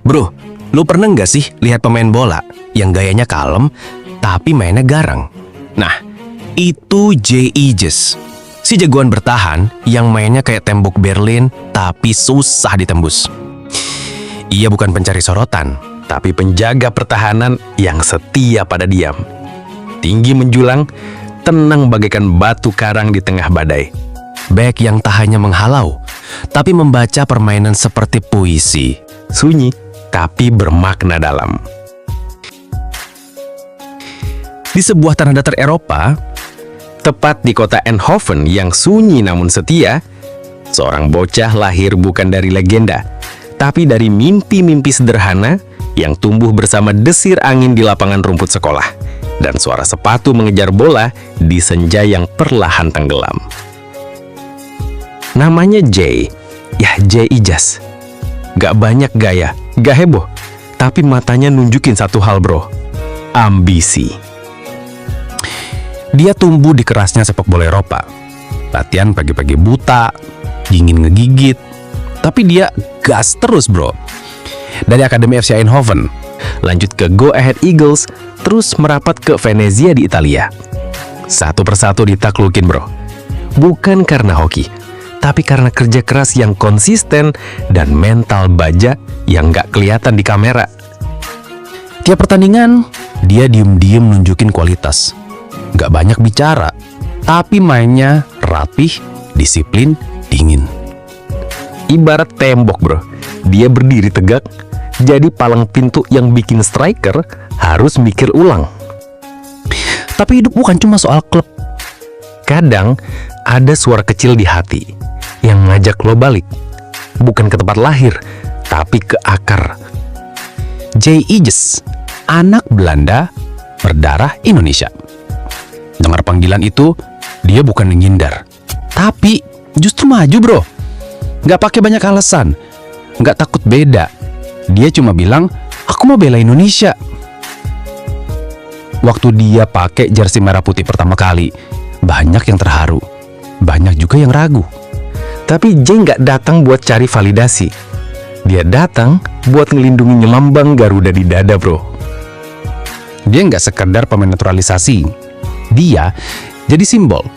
Bro, lu pernah nggak sih lihat pemain bola yang gayanya kalem tapi mainnya garang? Nah, itu Jay Eges. Si jagoan bertahan yang mainnya kayak tembok Berlin tapi susah ditembus. Ia bukan pencari sorotan, tapi penjaga pertahanan yang setia pada diam. Tinggi menjulang, tenang bagaikan batu karang di tengah badai. Bek yang tak hanya menghalau, tapi membaca permainan seperti puisi. Sunyi, tapi bermakna dalam. Di sebuah tanah datar Eropa, tepat di kota Eindhoven yang sunyi namun setia, seorang bocah lahir bukan dari legenda, tapi dari mimpi-mimpi sederhana yang tumbuh bersama desir angin di lapangan rumput sekolah dan suara sepatu mengejar bola di senja yang perlahan tenggelam. Namanya Jay, ya Jay Eges. Gak banyak gaya, gak heboh, tapi matanya nunjukin satu hal bro, ambisi. Dia tumbuh di kerasnya sepak bola Eropa. Latihan pagi-pagi buta, dingin ngegigit, tapi dia gas terus bro. Dari Akademi FC Eindhoven, lanjut ke Go Ahead Eagles, terus merapat ke Venezia di Italia. Satu persatu ditaklukin bro. Bukan karena hoki, tapi karena kerja keras yang konsisten dan mental baja yang gak kelihatan di kamera. Tiap pertandingan, dia diem-diem nunjukin kualitas. Gak banyak bicara, tapi mainnya rapih, disiplin, dingin. Ibarat tembok bro, dia berdiri tegak, jadi palang pintu yang bikin striker harus mikir ulang. Tapi hidup bukan cuma soal klub. Kadang ada suara kecil di hati yang ngajak lo balik, bukan ke tempat lahir, tapi ke akar. Jay Eges, anak Belanda, berdarah Indonesia. Dengar panggilan itu, dia bukan menghindar, tapi justru maju bro. Gak pakai banyak alasan, gak takut beda. Dia cuma bilang, aku mau bela Indonesia. Waktu dia pakai jersey merah putih pertama kali, banyak yang terharu, banyak juga yang ragu. Tapi Jay nggak datang buat cari validasi. Dia datang buat ngelindungi lambang Garuda di dada bro. Dia nggak sekedar pemain naturalisasi. Dia jadi simbol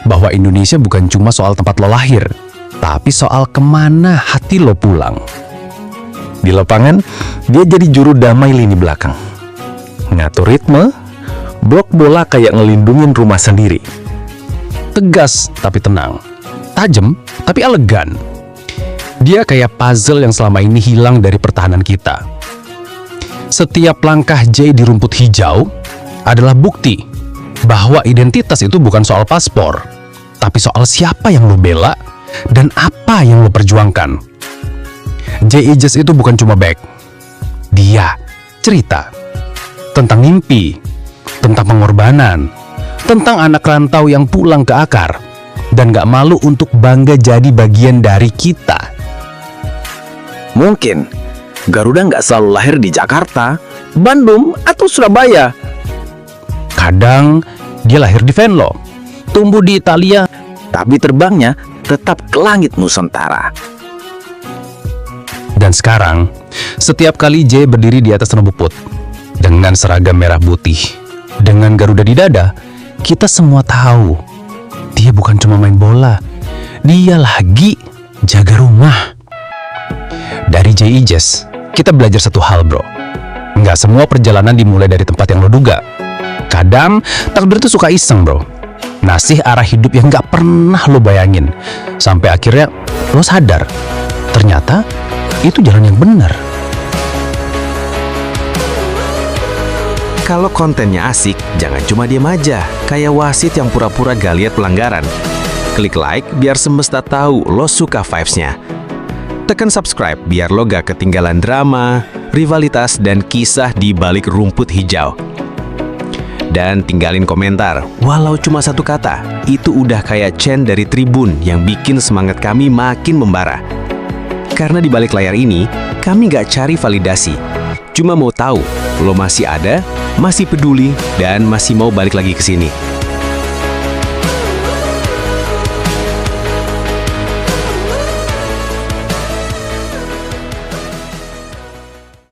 bahwa Indonesia bukan cuma soal tempat lo lahir, tapi soal kemana hati lo pulang. Di lapangan, dia jadi juru damai lini belakang. Ngatur ritme, blok bola kayak ngelindungin rumah sendiri. Tegas tapi tenang, tajam tapi elegan. Dia kayak puzzle yang selama ini hilang dari pertahanan kita. Setiap langkah Jay di rumput hijau adalah bukti bahwa identitas itu bukan soal paspor, tapi soal siapa yang lo bela dan apa yang lo perjuangkan. Jay Eges itu bukan cuma back. Dia cerita tentang mimpi, tentang pengorbanan, tentang anak rantau yang pulang ke akar dan gak malu untuk bangga jadi bagian dari kita. Mungkin Garuda nggak selalu lahir di Jakarta, Bandung, atau Surabaya. Kadang dia lahir di Venlo, tumbuh di Italia, Tapi terbangnya tetap ke langit Nusantara. dan sekarang setiap kali Jay berdiri di atas rumput dengan seragam merah putih, dengan Garuda di dada, kita semua tahu dia bukan cuma main bola, dia lagi jaga rumah. Dari Jay Eges, kita belajar satu hal bro. Nggak semua perjalanan dimulai dari tempat yang lo duga. Kadang takdir itu suka iseng bro, ngasih arah hidup yang nggak pernah lo bayangin. Sampai akhirnya lo sadar, ternyata itu jalan yang benar. Kalau kontennya asik, jangan cuma diem aja, kayak wasit yang pura-pura gak lihat pelanggaran. Klik like biar semesta tahu lo suka vibes-nya. Tekan subscribe biar lo gak ketinggalan drama, rivalitas, dan kisah di balik rumput hijau. Dan tinggalin komentar, walau cuma satu kata, itu udah kayak chant dari Tribun yang bikin semangat kami makin membara. Karena di balik layar ini, kami gak cari validasi, cuma mau tahu lo masih ada, masih peduli, dan masih mau balik lagi ke sini.